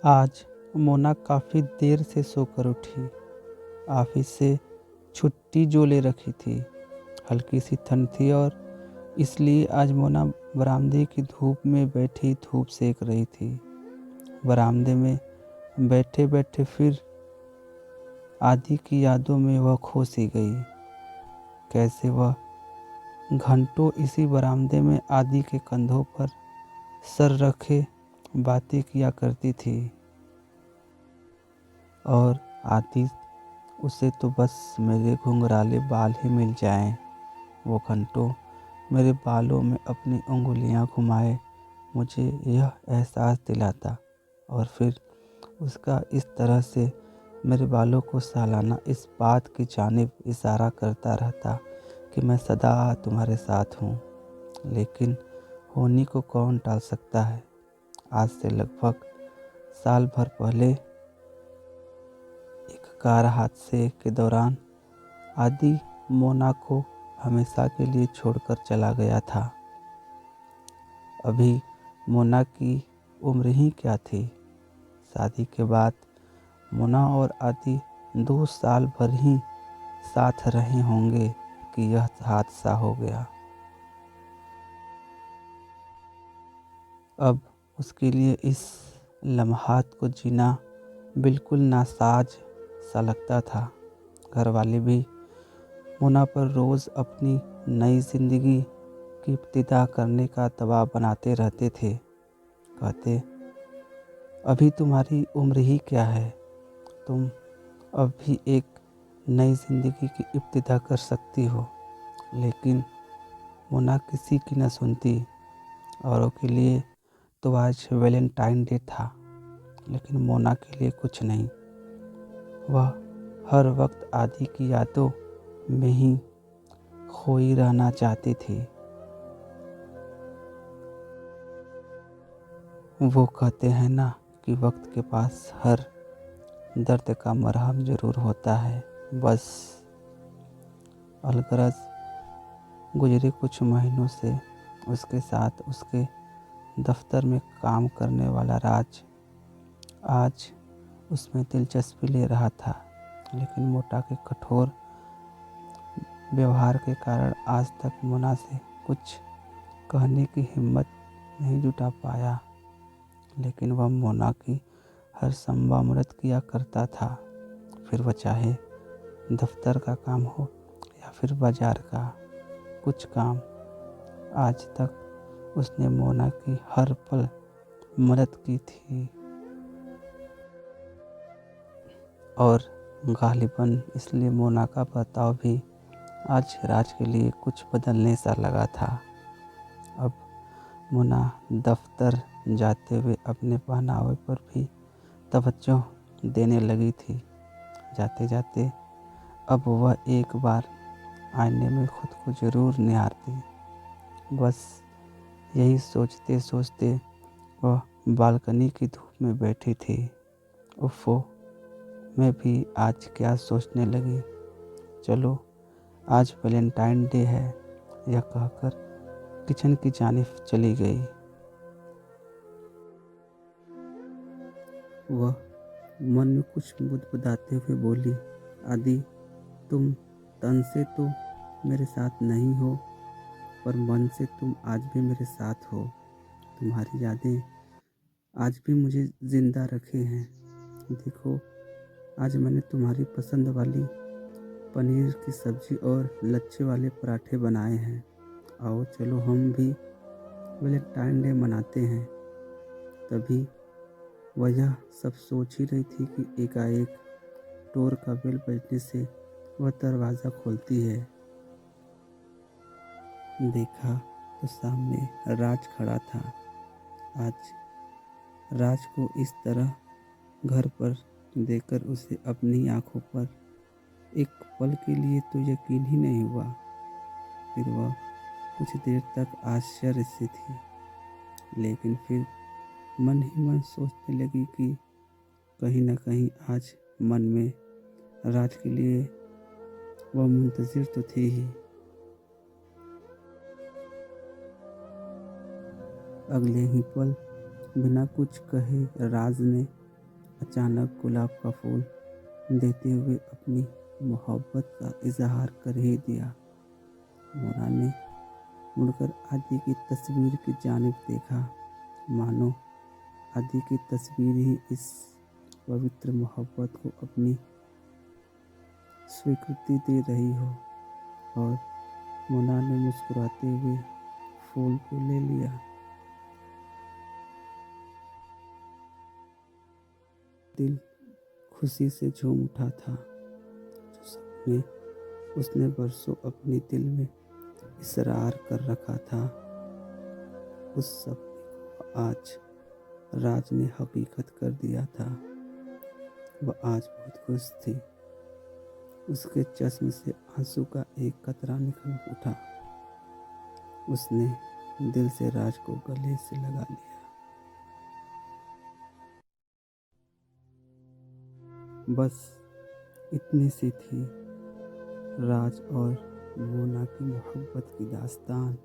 आज मोना काफ़ी देर से सोकर उठी। ऑफिस से छुट्टी जो ले रखी थी। हल्की सी ठंड थी और इसलिए आज मोना बरामदे की धूप में बैठी धूप सेक रही थी। बरामदे में बैठे बैठे फिर आदि की यादों में वह खो सी गई। कैसे वह घंटों इसी बरामदे में आदि के कंधों पर सर रखे बातें किया करती थी और आदि उसे तो बस मेरे घुंघराले बाल ही मिल जाएं। वो घंटों मेरे बालों में अपनी उंगलियां घुमाए मुझे यह एहसास दिलाता और फिर उसका इस तरह से मेरे बालों को सहलाना इस बात की जानिब इशारा करता रहता कि मैं सदा तुम्हारे साथ हूँ। लेकिन होनी को कौन टाल सकता है। आज से लगभग साल भर पहले एक कार हादसे के दौरान आदि मोना को हमेशा के लिए छोड़कर चला गया था। अभी मोना की उम्र ही क्या थी। शादी के बाद मोना और आदि 2 साल भर ही साथ रहे होंगे कि यह हादसा हो गया। अब उसके लिए इस लम्हात को जीना बिल्कुल नासाज सा लगता था। घर वाले भी मोना पर रोज़ अपनी नई ज़िंदगी की इब्तिदा करने का दबाव बनाते रहते थे। कहते, अभी तुम्हारी उम्र ही क्या है, तुम अब भी एक नई ज़िंदगी की इब्तिदा कर सकती हो। लेकिन मोना किसी की न सुनती। औरों के लिए तो आज वैलेंटाइन डे था, लेकिन मोना के लिए कुछ नहीं। वह हर वक्त आदि की यादों में ही खोई रहना चाहती थी। वो कहते हैं ना कि वक्त के पास हर दर्द का मरहम ज़रूर होता है। बस अलगरज गुजरे कुछ महीनों से उसके साथ उसके दफ्तर में काम करने वाला राज आज उसमें दिलचस्पी ले रहा था। लेकिन मोटा के कठोर व्यवहार के कारण आज तक मोना से कुछ कहने की हिम्मत नहीं जुटा पाया। लेकिन वह मोना की हर संभव मदद किया करता था, फिर वह चाहे दफ्तर का काम हो या फिर बाजार का कुछ काम। आज तक उसने मोना की हर पल मदद की थी और गालिबन इसलिए मोना का बर्ताव भी आज राज के लिए कुछ बदलने सा लगा था। अब मोना दफ्तर जाते हुए अपने पहनावे पर भी तवज्जो देने लगी थी। जाते जाते अब वह एक बार आईने में खुद को ज़रूर निहारती। बस यही सोचते सोचते वह बालकनी की धूप में बैठी थी। उफ़ो, मैं भी आज क्या सोचने लगी। चलो आज वैलेंटाइन डे है, यह कहकर किचन की जानिब चली गई। वह मन में कुछ बुदबुदाते हुए बोली, आदि तुम तन से तो मेरे साथ नहीं हो, पर मन से तुम आज भी मेरे साथ हो। तुम्हारी यादें आज भी मुझे ज़िंदा रखे हैं। देखो, आज मैंने तुम्हारी पसंद वाली पनीर की सब्ज़ी और लच्छे वाले पराठे बनाए हैं। आओ चलो हम भी वैलेंटाइन डे मनाते हैं। तभी वह यह सब सोच ही रही थी कि एकाएक डोर का बेल बजने से वह दरवाज़ा खोलती है। देखा तो सामने राज खड़ा था। आज राज को इस तरह घर पर देखकर उसे अपनी आंखों पर एक पल के लिए तो यकीन ही नहीं हुआ। फिर वह कुछ देर तक आश्चर्य से थी, लेकिन फिर मन ही मन सोचने लगी कि कहीं न कहीं आज मन में राज के लिए वह मुंतज़िर तो थी ही। अगले ही पल बिना कुछ कहे राज ने अचानक गुलाब का फूल देते हुए अपनी मोहब्बत का इजहार कर ही दिया। मोना ने मुड़कर आदि की तस्वीर की जानिब देखा, मानो आदि की तस्वीर ही इस पवित्र मोहब्बत को अपनी स्वीकृति दे रही हो। और मोना ने मुस्कुराते हुए फूल को ले लिया। दिल खुशी से झूम उठा था। जो सपने उसने बरसों अपने दिल में इसरार कर रखा था, उस सपने को आज राज ने हकीकत कर दिया था। वह आज बहुत खुश थी। उसके चश्म से आंसू का एक कतरा निकल उठा। उसने दिल से राज को गले से लगा लिया। बस इतनी सी थी राज और मोना की मोहब्बत की दास्तान।